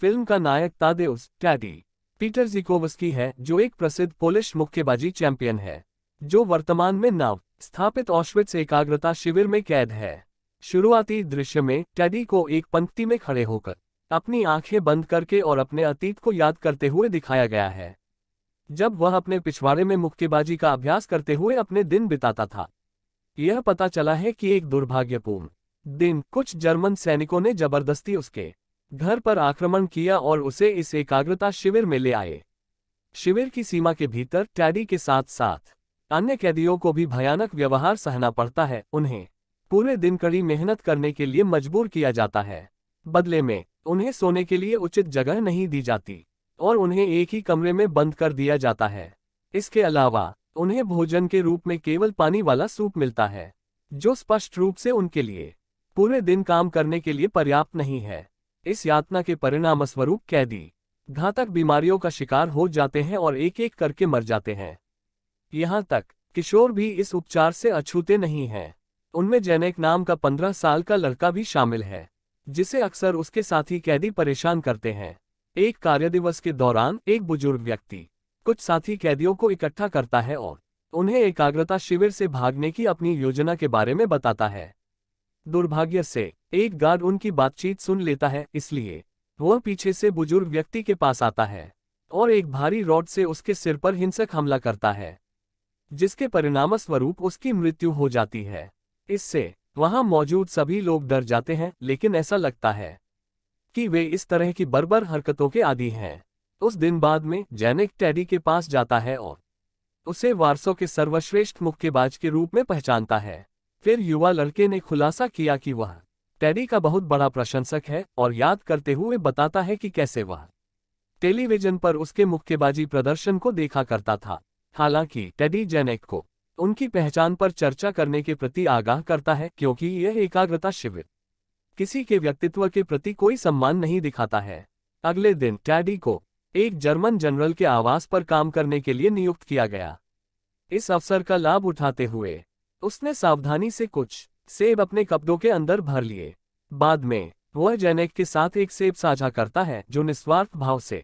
Film का नायक तादेउस teddy Peter ज़िकोवस्की है, जो एक प्रसिद्ध पोलिश मुक्केबाजी चैंपियन है, जो वर्तमान में नव स्थापित ऑश्विट्ज़ एकाग्रता शिविर में कैद है। शुरुआती दृश्य में टैडी को एक पंक्ति में खड़े होकर अपनी आंखें बंद करके और अपने अतीत को याद करते हुए दिखाया गया है, जब वह अपने पिछवाड़े में मुक्केबाजी का अभ्यास करते हुए अपने दिन बिताता था। यह पता चला है कि एक दुर्भाग्यपूर्ण दिन कुछ जर्मन सैनिकों ने जबरदस्ती उसके घर पर आक्रमण किया और उसे इस एकाग्रता शिविर में ले आए। शिविर की सीमा के भीतर टैडी के साथ साथ अन्य कैदियों को भी भयानक व्यवहार सहना पड़ता है। उन्हें पूरे दिन कड़ी मेहनत करने के लिए मजबूर किया जाता है। बदले में उन्हें सोने के लिए उचित जगह नहीं दी जाती और उन्हें एक ही कमरे में बंद कर दिया जाता है। इसके अलावा उन्हें भोजन के रूप में केवल पानी वाला सूप मिलता है, जो स्पष्ट रूप से उनके लिए पूरे दिन काम करने के लिए पर्याप्त नहीं है। इस यातना के परिणामस्वरूप कैदी घातक बीमारियों का शिकार हो जाते हैं और एक एक करके मर जाते हैं। यहाँ तक किशोर भी इस उपचार से अछूते नहीं हैं। उनमें जेनेक नाम का 15 साल का लड़का भी शामिल है, जिसे अक्सर उसके साथी कैदी परेशान करते हैं। एक कार्यदिवस के दौरान एक बुजुर्ग व्यक्ति कुछ साथी कैदियों को इकट्ठा करता है और उन्हें एकाग्रता शिविर से भागने की अपनी योजना के बारे में बताता है। दुर्भाग्य से एक गार्ड उनकी बातचीत सुन लेता है, इसलिए वह पीछे से बुजुर्ग व्यक्ति के पास आता है और एक भारी रॉड से उसके सिर पर हिंसक हमला करता है, जिसके परिणामस्वरूप उसकी मृत्यु हो जाती है। इससे वहां मौजूद सभी लोग डर जाते हैं, लेकिन ऐसा लगता है कि वे इस तरह की बर्बर हरकतों के आदी हैं। उस दिन बाद में जेनेक टैडी के पास जाता है और उसे वारसो के सर्वश्रेष्ठ मुक्केबाज के रूप में पहचानता है। फिर युवा लड़के ने खुलासा किया कि वह टैडी का बहुत बड़ा प्रशंसक है और याद करते हुए बताता है कि कैसे वह टेलीविजन पर उसके मुक्केबाजी प्रदर्शन को देखा करता था। हालांकि टैडी जेनेक को उनकी पहचान पर चर्चा करने के प्रति आगाह करता है, क्योंकि यह एकाग्रता शिविर किसी के व्यक्तित्व के प्रति कोई सम्मान नहीं दिखाता है। अगले दिन टैडी को एक जर्मन जनरल के आवास पर काम करने के लिए नियुक्त किया गया। इस अवसर का लाभ उठाते हुए उसने सावधानी से कुछ सेब अपने कपड़ों के अंदर भर लिए। बाद में वह जेनेक के साथ एक सेब साझा करता है, जो निस्वार्थ भाव से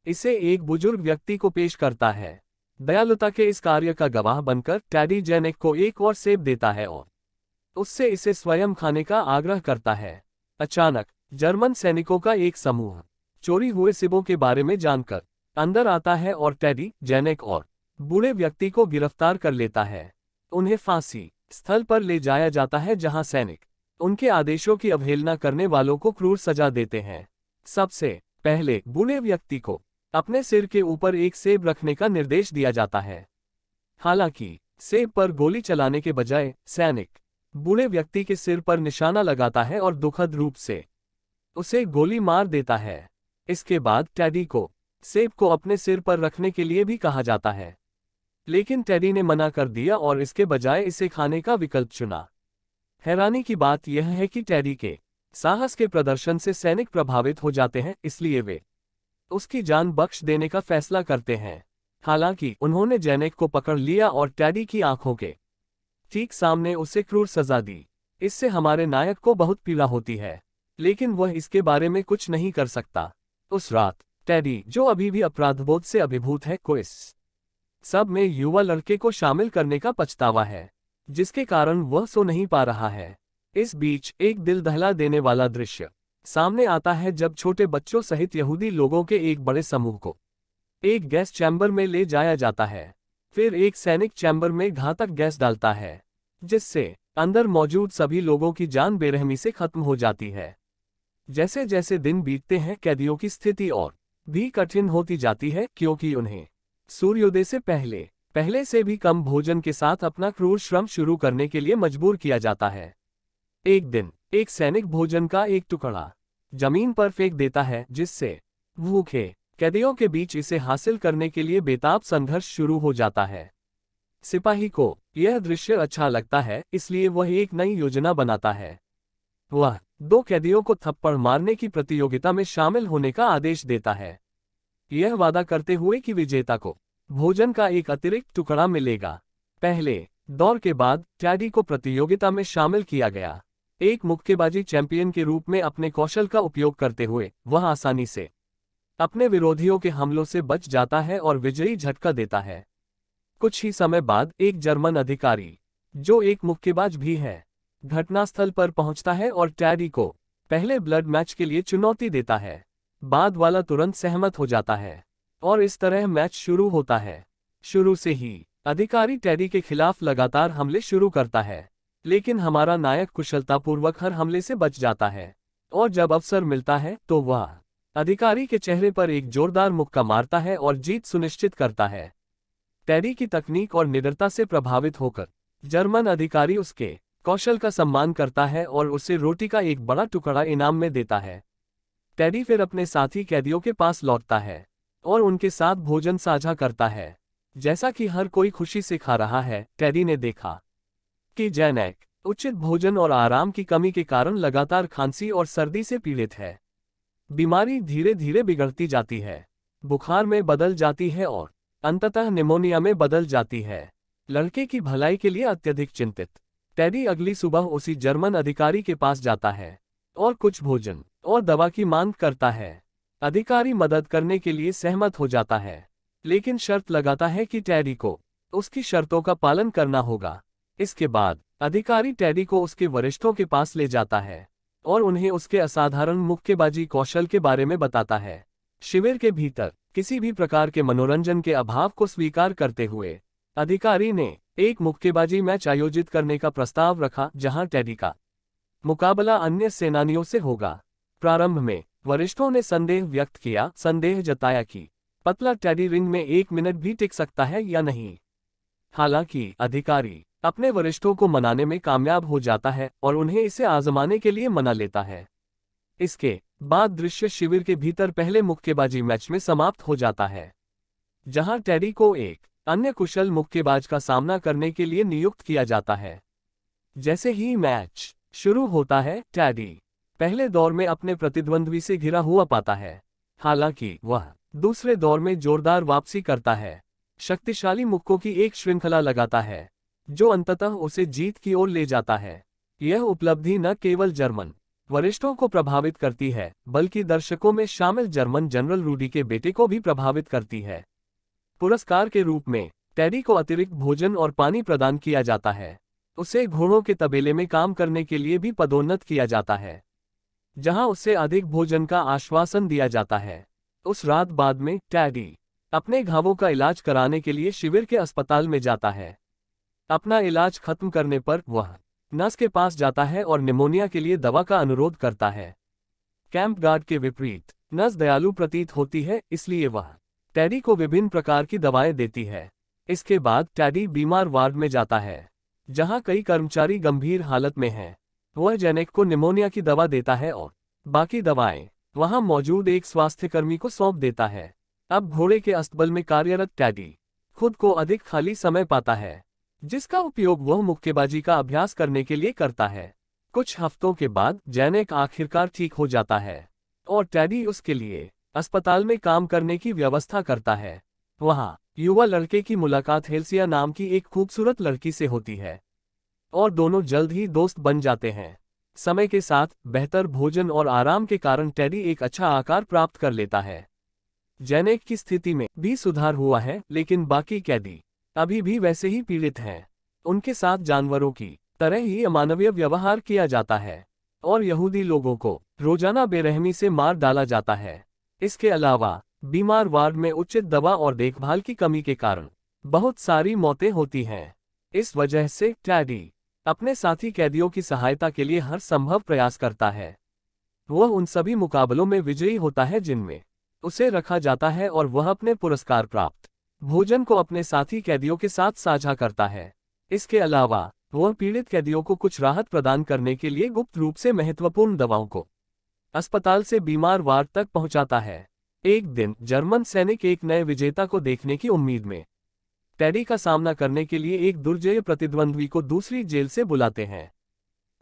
इसे एक बुजुर्ग व्यक्ति को पेश करता है। दयालुता के इस कार्य का गवाह बनकर टैडी जेनेक को एक और सेब देता है और उससे इसे स्वयं खाने का आग्रह करता है। अचानक जर्मन सैनिकों का एक समूह चोरी हुए सेबों के बारे में जानकर अंदर आता है और टैडी जेनेक और बूढ़े व्यक्ति को गिरफ्तार कर लेता है। उन्हें फांसी स्थल पर ले जाया जाता है, जहां सैनिक उनके आदेशों की अवहेलना करने वालों को क्रूर सजा देते हैं। सबसे पहले बूढ़े व्यक्ति को अपने सिर के ऊपर एक सेब रखने का निर्देश दिया जाता है। हालांकि सेब पर गोली चलाने के बजाय सैनिक बूढ़े व्यक्ति के सिर पर निशाना लगाता है और दुखद रूप से उसे गोली मार देता है। इसके बाद टैडी को सेब को अपने सिर पर रखने के लिए भी कहा जाता है, लेकिन टैडी ने मना कर दिया और इसके बजाय इसे खाने का विकल्प चुना। हैरानी की बात यह है कि टैडी के साहस के प्रदर्शन से सैनिक प्रभावित हो जाते हैं, इसलिए वे उसकी जान बख्श देने का फैसला करते हैं। हालांकि उन्होंने जेनेक को पकड़ लिया और टैडी की आंखों के ठीक सामने उसे क्रूर सजा दी। इससे हमारे नायक को बहुत पीड़ा होती है, लेकिन वह इसके बारे में कुछ नहीं कर सकता। उस रात टैडी, जो अभी भी अपराधबोध से अभिभूत है, को इस सब में युवा लड़के को शामिल करने का पछतावा है, जिसके कारण वह सो नहीं पा रहा है। इस बीच एक दिल दहला देने वाला दृश्य सामने आता है, जब छोटे बच्चों सहित यहूदी लोगों के एक बड़े समूह को एक गैस चैम्बर में ले जाया जाता है। फिर एक सैनिक चैम्बर में घातक गैस डालता है, जिससे अंदर मौजूद सभी लोगों की जान बेरहमी से खत्म हो जाती है। जैसे जैसे दिन बीतते हैं, कैदियों की स्थिति और भी कठिन होती जाती है, क्योंकि उन्हें सूर्योदय से पहले से भी कम भोजन के साथ अपना क्रूर श्रम शुरू करने के लिए मजबूर किया जाता है। एक दिन एक सैनिक भोजन का एक टुकड़ा जमीन पर फेंक देता है, जिससे भूखे कैदियों के बीच इसे हासिल करने के लिए बेताब संघर्ष शुरू हो जाता है। सिपाही को यह दृश्य अच्छा लगता है, इसलिए वह एक नई योजना बनाता है। वह 2 कैदियों को थप्पड़ मारने की प्रतियोगिता में शामिल होने का आदेश देता है, यह वादा करते हुए कि विजेता को भोजन का एक अतिरिक्त टुकड़ा मिलेगा। पहले दौर के बाद टैडी को प्रतियोगिता में शामिल किया गया। एक मुक्केबाजी चैंपियन के रूप में अपने कौशल का उपयोग करते हुए वह आसानी से अपने विरोधियों के हमलों से बच जाता है और विजयी झटका देता है। कुछ ही समय बाद एक जर्मन अधिकारी, जो एक मुक्केबाज भी है, घटनास्थल पर पहुंचता है और टेडी को पहले ब्लड मैच के लिए चुनौती देता है। बाद वाला तुरंत सहमत हो जाता है और इस तरह मैच शुरू होता है। शुरू से ही अधिकारी टेडी के खिलाफ लगातार हमले शुरू करता है, लेकिन हमारा नायक कुशलतापूर्वक हर हमले से बच जाता है और जब अवसर मिलता है तो वह अधिकारी के चेहरे पर एक जोरदार मुक्का मारता है और जीत सुनिश्चित करता है। टेडी की तकनीक और निडरता से प्रभावित होकर जर्मन अधिकारी उसके कौशल का सम्मान करता है और उसे रोटी का एक बड़ा टुकड़ा इनाम में देता है। टेडी फिर अपने साथी कैदियों के पास लौटता है और उनके साथ भोजन साझा करता है। जैसा कि हर कोई खुशी से खा रहा है, टेडी ने देखा कि जैनेक उचित भोजन और आराम की कमी के कारण लगातार खांसी और सर्दी से पीड़ित है। बीमारी धीरे धीरे बिगड़ती जाती है, बुखार में बदल जाती है और अंततः निमोनिया में बदल जाती है। लड़के की भलाई के लिए अत्यधिक चिंतित टेडी अगली सुबह उसी जर्मन अधिकारी के पास जाता है और कुछ भोजन और दवा की मांग करता है। अधिकारी मदद करने के लिए सहमत हो जाता है, लेकिन शर्त लगाता है कि टेडी को उसकी शर्तों का पालन करना होगा। इसके बाद अधिकारी टेडी को उसके वरिष्ठों के पास ले जाता है और उन्हें उसके असाधारण मुक्केबाजी कौशल के बारे में बताता है। शिविर के भीतर किसी भी प्रकार के मनोरंजन के अभाव को स्वीकार करते हुए अधिकारी ने एक मुक्केबाजी मैच आयोजित करने का प्रस्ताव रखा, जहां टेडी का मुकाबला अन्य सेनानियों से होगा। प्रारंभ में वरिष्ठों ने संदेह जताया कि पतला टेडी रिंग में 1 मिनट भी टिक सकता है या नहीं। हालांकि अधिकारी अपने वरिष्ठों को मनाने में कामयाब हो जाता है और उन्हें इसे आजमाने के लिए मना लेता है। इसके बाद दृश्य शिविर के भीतर पहले मुक्केबाजी मैच में समाप्त हो जाता है, जहां टेडी को एक अन्य कुशल मुक्केबाज का सामना करने के लिए नियुक्त किया जाता है। जैसे ही मैच शुरू होता है, टेडी पहले दौर में अपने प्रतिद्वंद्वी से घिरा हुआ पाता है। हालांकि वह दूसरे दौर में जोरदार वापसी करता है, शक्तिशाली मुक्कों की एक श्रृंखला लगाता है जो अंततः उसे जीत की ओर ले जाता है। यह उपलब्धि न केवल जर्मन वरिष्ठों को प्रभावित करती है, बल्कि दर्शकों में शामिल जर्मन जनरल रूडी के बेटे को भी प्रभावित करती है। पुरस्कार के रूप में टेडी को अतिरिक्त भोजन और पानी प्रदान किया जाता है। उसे घोड़ों के तबेले में काम करने के लिए भी पदोन्नत किया जाता है, जहां उसे अधिक भोजन का आश्वासन दिया जाता है। उस रात बाद में टेडी अपने घावों का इलाज कराने के लिए शिविर के अस्पताल में जाता है। अपना इलाज खत्म करने पर वह नर्स के पास जाता है और निमोनिया के लिए दवा का अनुरोध करता है। कैंप गार्ड के विपरीत नर्स दयालु प्रतीत होती है, इसलिए वह टेडी को विभिन्न प्रकार की दवाएं देती है। इसके बाद टेडी बीमार वार्ड में जाता है, जहां कई कर्मचारी गंभीर हालत में हैं। वह जैनेक को निमोनिया की दवा देता है और बाकी दवाएं वहां मौजूद एक स्वास्थ्यकर्मी को सौंप देता है। अब घोड़े के अस्तबल में कार्यरत टेडी खुद को अधिक खाली समय पाता है, जिसका उपयोग वह मुक्केबाजी का अभ्यास करने के लिए करता है। कुछ हफ्तों के बाद जैनेक आखिरकार ठीक हो जाता है और टेडी उसके लिए अस्पताल में काम करने की व्यवस्था करता है। वहां युवा लड़के की मुलाकात हेल्सिया नाम की एक खूबसूरत लड़की से होती है और दोनों जल्द ही दोस्त बन जाते हैं। समय के साथ बेहतर भोजन और आराम के कारण टेडी एक अच्छा आकार प्राप्त कर लेता है। जैनेक की स्थिति में भी सुधार हुआ है, लेकिन बाकी कैदी अभी भी वैसे ही पीड़ित हैं। उनके साथ जानवरों की तरह ही अमानवीय व्यवहार किया जाता है और यहूदी लोगों को रोजाना बेरहमी से मार डाला जाता है। इसके अलावा बीमार वार्ड में उचित दवा और देखभाल की कमी के कारण बहुत सारी मौतें होती हैं। इस वजह से टेडी अपने साथी कैदियों की सहायता के लिए हर संभव प्रयास करता है। वह उन सभी मुकाबलों में विजयी होता है जिनमें उसे रखा जाता है और वह अपने पुरस्कार प्राप्त भोजन को अपने साथी कैदियों के साथ साझा करता है। इसके अलावा वह पीड़ित कैदियों को कुछ राहत प्रदान करने के लिए गुप्त रूप से महत्वपूर्ण दवाओं को अस्पताल से बीमार वार्ड तक पहुंचाता है। एक दिन जर्मन सैनिक एक नए विजेता को देखने की उम्मीद में टेडी का सामना करने के लिए एक दुर्जय प्रतिद्वंद्वी को दूसरी जेल से बुलाते हैं।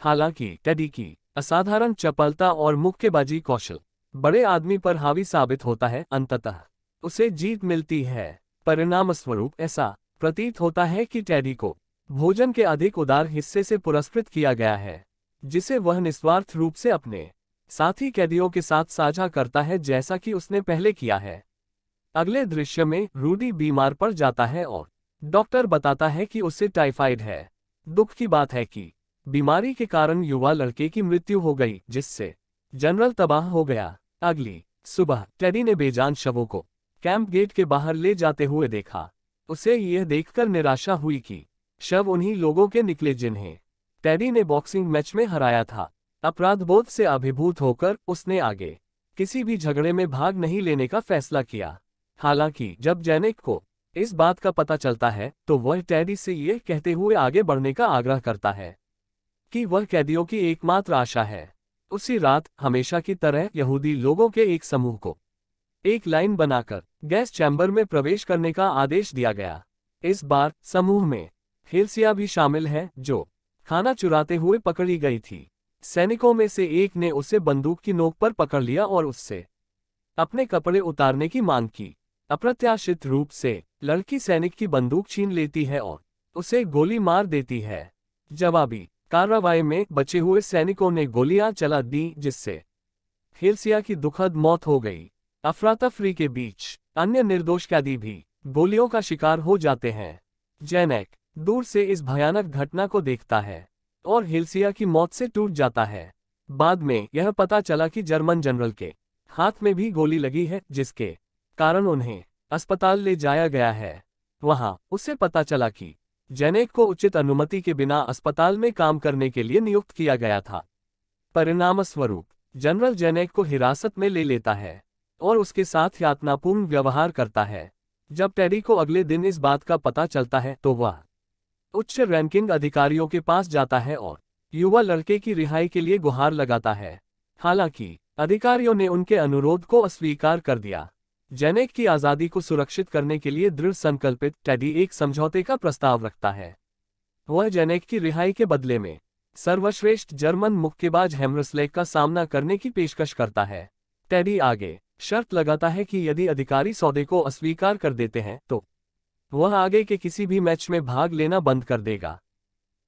हालांकि टेडी की असाधारण चपलता और मुक्केबाजी कौशल बड़े आदमी पर हावी साबित होता है। अंततः उसे जीत मिलती है। परिणामस्वरूप ऐसा प्रतीत होता है कि टेडी को भोजन के अधिक उदार हिस्से से पुरस्कृत किया गया है। जिसे वह निस्वार्थ रूप से अपने साथी कैदियों के साथ साझा करता है, जैसा कि उसने पहले किया है। अगले दृश्य में रूडी बीमार पड़ जाता है और डॉक्टर बताता है कि उसे टाइफाइड है। दुख की बात है कि बीमारी के कारण युवा लड़के की मृत्यु हो गई, जिससे जनरल तबाह हो गया। अगली सुबह टेडी ने बेजान शवों को कैंप गेट के बाहर ले जाते हुए देखा। उसे यह देखकर निराशा हुई कि शव उन्हीं लोगों के निकले जिन्हें टेडी ने बॉक्सिंग मैच में हराया था। अपराधबोध से अभिभूत होकर उसने आगे किसी भी झगड़े में भाग नहीं लेने का फैसला किया। हालांकि जब जेनेक को इस बात का पता चलता है तो वह टेडी से यह कहते हुए आगे बढ़ने का आग्रह करता है कि वह कैदियों की एकमात्र आशा है। उसी रात हमेशा की तरह यहूदी लोगों के एक समूह को एक लाइन बनाकर गैस चैम्बर में प्रवेश करने का आदेश दिया गया। इस बार समूह में हेल्सिया भी शामिल है, जो खाना चुराते हुए पकड़ी गई थी। सैनिकों में से एक ने उसे बंदूक की नोक पर पकड़ लिया और उससे अपने कपड़े उतारने की मांग की। अप्रत्याशित रूप से लड़की सैनिक की बंदूक छीन लेती है और उसे गोली मार देती है। जवाबी कार्रवाई में बचे हुए सैनिकों ने गोलियां चला दी, जिससे हेल्सिया की दुखद मौत हो गई। अफरा-तफरी के बीच अन्य निर्दोष कैदी भी गोलियों का शिकार हो जाते हैं। जेनेक दूर से इस भयानक घटना को देखता है और हेल्सिया की मौत से टूट जाता है। बाद में यह पता चला कि जर्मन जनरल के हाथ में भी गोली लगी है, जिसके कारण उन्हें अस्पताल ले जाया गया है। वहां उसे पता चला कि जेनेक को उचित अनुमति के बिना अस्पताल में काम करने के लिए नियुक्त किया गया था। परिणामस्वरूप जनरल जेनेक को हिरासत में ले लेता है और उसके साथ यातनापूर्ण व्यवहार करता है। जब टेडी को अगले दिन इस बात का पता चलता है तो वह उच्च रैंकिंग अधिकारियों के पास जाता है और युवा लड़के की रिहाई के लिए गुहार लगाता है। हालांकि अधिकारियों ने उनके अनुरोध को अस्वीकार कर दिया। जेनेक की आज़ादी को सुरक्षित करने के लिए दृढ़ संकल्पित टेडी एक समझौते का प्रस्ताव रखता है। वह जेनेक की रिहाई के बदले में सर्वश्रेष्ठ जर्मन मुक्केबाज हेमरस्लेक का सामना करने की पेशकश करता है। टेडी आगे शर्त लगाता है कि यदि अधिकारी सौदे को अस्वीकार कर देते हैं तो वह आगे के किसी भी मैच में भाग लेना बंद कर देगा।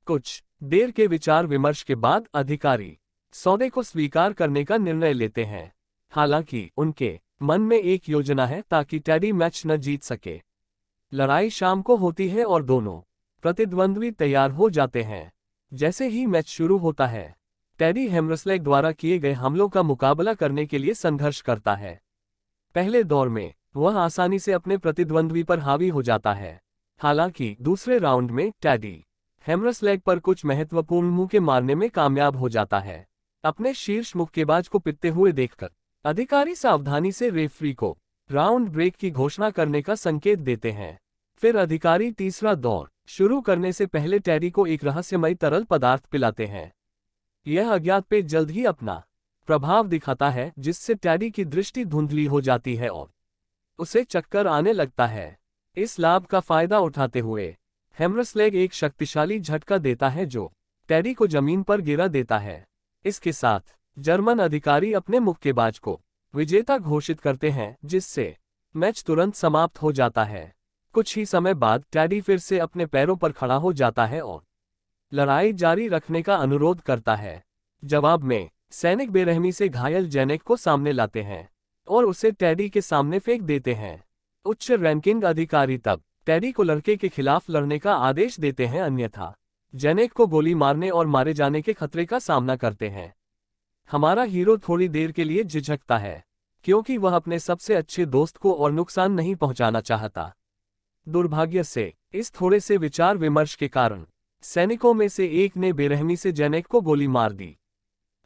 कुछ देर के विचार विमर्श के बाद अधिकारी सौदे को स्वीकार करने का निर्णय लेते हैं। हालांकि उनके मन में एक योजना है ताकि टेडी मैच न जीत सके। लड़ाई शाम को होती है और दोनों प्रतिद्वंद्वी तैयार हो जाते हैं। जैसे ही मैच शुरू होता है, टेडी हेमरस्लेक द्वारा किए गए हमलों का मुकाबला करने के लिए संघर्ष करता है। पहले दौर में वह आसानी से अपने प्रतिद्वंद्वी पर हावी हो जाता है। हालांकि दूसरे राउंड में टेडी हेमरस्लेक पर कुछ महत्वपूर्ण मुक्के मारने में कामयाब हो जाता है। अपने शीर्ष मुक्केबाज को पिटते हुए देखकर अधिकारी सावधानी से रेफरी को राउंड ब्रेक की घोषणा करने का संकेत देते हैं। फिर अधिकारी तीसरा दौर शुरू करने से पहले टेडी को एक रहस्यमयी तरल पदार्थ पिलाते हैं। यह अज्ञात पेय जल्द ही अपना प्रभाव दिखाता है, जिससे टेडी की दृष्टि धुंधली हो जाती है और उसे चक्कर आने लगता है। इस लाभ का फायदा उठाते हुए हेमरस्लेक एक शक्तिशाली झटका देता है जो टेडी को जमीन पर गिरा देता है। इसके साथ जर्मन अधिकारी अपने मुक्केबाज को विजेता घोषित करते हैं, जिससे मैच तुरंत समाप्त हो जाता है। कुछ ही समय बाद टेडी फिर से अपने पैरों पर खड़ा हो जाता है और लड़ाई जारी रखने का अनुरोध करता है। जवाब में सैनिक बेरहमी से घायल जेनेक को सामने लाते हैं और उसे टेडी के सामने फेंक देते हैं। उच्च रैंकिंग अधिकारी तब टेडी को लड़के के खिलाफ लड़ने का आदेश देते हैं, अन्यथा जेनेक को गोली मारने और मारे जाने के खतरे का सामना करते हैं। हमारा हीरो थोड़ी देर के लिए झिझकता है, क्योंकि वह अपने सबसे अच्छे दोस्त को और नुकसान नहीं पहुंचाना चाहता। दुर्भाग्य से इस थोड़े से विचार विमर्श के कारण सैनिकों में से एक ने बेरहमी से जेनेक को गोली मार दी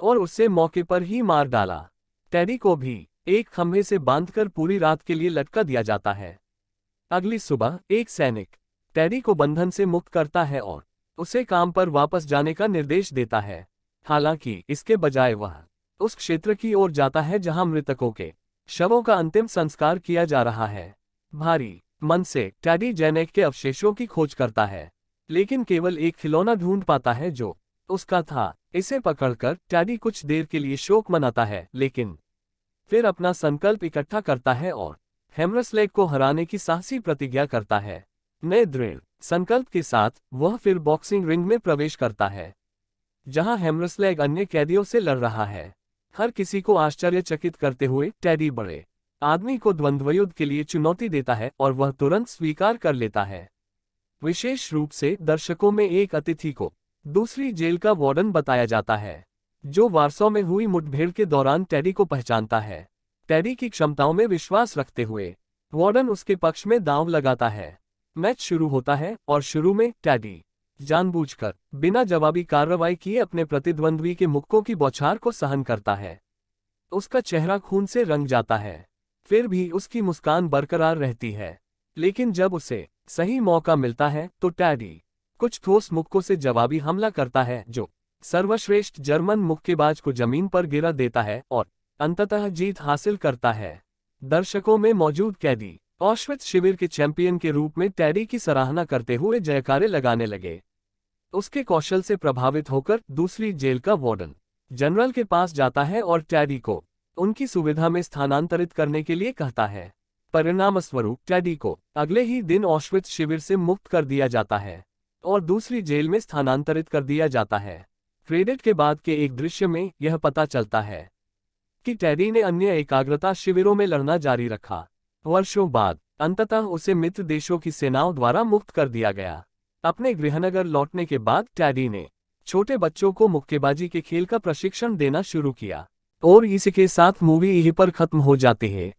और उसे मौके पर ही मार डाला। टेडी को भी एक खंभे से बांधकर पूरी रात के लिए लटका दिया जाता है। अगली सुबह एक सैनिक टेडी को बंधन से मुक्त करता है और उसे काम पर वापस जाने का निर्देश देता है। हालांकि इसके बजाय वह उस क्षेत्र की ओर जाता है जहां मृतकों के शवों का अंतिम संस्कार किया जा रहा है। भारी मन से टेडी जेनेक के अवशेषों की खोज करता है, लेकिन केवल एक खिलौना ढूंढ पाता है जो उसका था। इसे पकड़कर टेडी कुछ देर के लिए शोक मनाता है, लेकिन फिर अपना संकल्प इकट्ठा करता है और हेमरस्लेक को हराने की साहसी प्रतिज्ञा करता है। नए दृढ़ संकल्प के साथ वह फिर बॉक्सिंग रिंग में प्रवेश करता है। जहां हेमरस्लैग अन्य कैदियों से लड़ रहा है। हर किसी को आश्चर्यचकित करते हुए टेडी बड़े आदमी को द्वंद्वयुद्ध के लिए चुनौती देता है और वह तुरंत स्वीकार कर लेता है। विशेष रूप से दर्शकों में एक अतिथि को दूसरी जेल का वार्डन बताया जाता है, जो वारसो में हुई मुठभेड़ के दौरान टेडी को पहचानता है। टेडी की क्षमताओं में विश्वास रखते हुए वार्डन उसके पक्ष में दांव लगाता है। मैच शुरू होता है और शुरू में टेडी जानबूझकर बिना जवाबी कार्रवाई किए अपने प्रतिद्वंद्वी के मुक्कों की बौछार को सहन करता है। उसका चेहरा खून से रंग जाता है, फिर भी उसकी मुस्कान बरकरार रहती है। लेकिन जब उसे सही मौका मिलता है तो टेडी कुछ ठोस मुक्कों से जवाबी हमला करता है, जो सर्वश्रेष्ठ जर्मन मुक्केबाज को जमीन पर गिरा देता है और अंततः जीत हासिल करता है। दर्शकों में मौजूद कैदी ऑश्विट्ज शिविर के चैंपियन के रूप में टेडी की सराहना करते हुए जयकारे लगाने लगे। उसके कौशल से प्रभावित होकर दूसरी जेल का वार्डन जनरल के पास जाता है और टेडी को उनकी सुविधा में स्थानांतरित करने के लिए कहता है। परिणामस्वरूप टेडी को अगले ही दिन ऑश्विट्ज शिविर से मुक्त कर दिया जाता है और दूसरी जेल में स्थानांतरित कर दिया जाता है। क्रेडिट के बाद के एक दृश्य में यह पता चलता है कि टेडी ने अन्य एकाग्रता शिविरों में लड़ना जारी रखा। वर्षों बाद अंततः उसे मित्र देशों की सेनाओं द्वारा मुक्त कर दिया गया। अपने गृहनगर लौटने के बाद टेडी ने छोटे बच्चों को मुक्केबाजी के खेल का प्रशिक्षण देना शुरू किया। और इसी के साथ मूवी यहीं पर खत्म हो जाती है।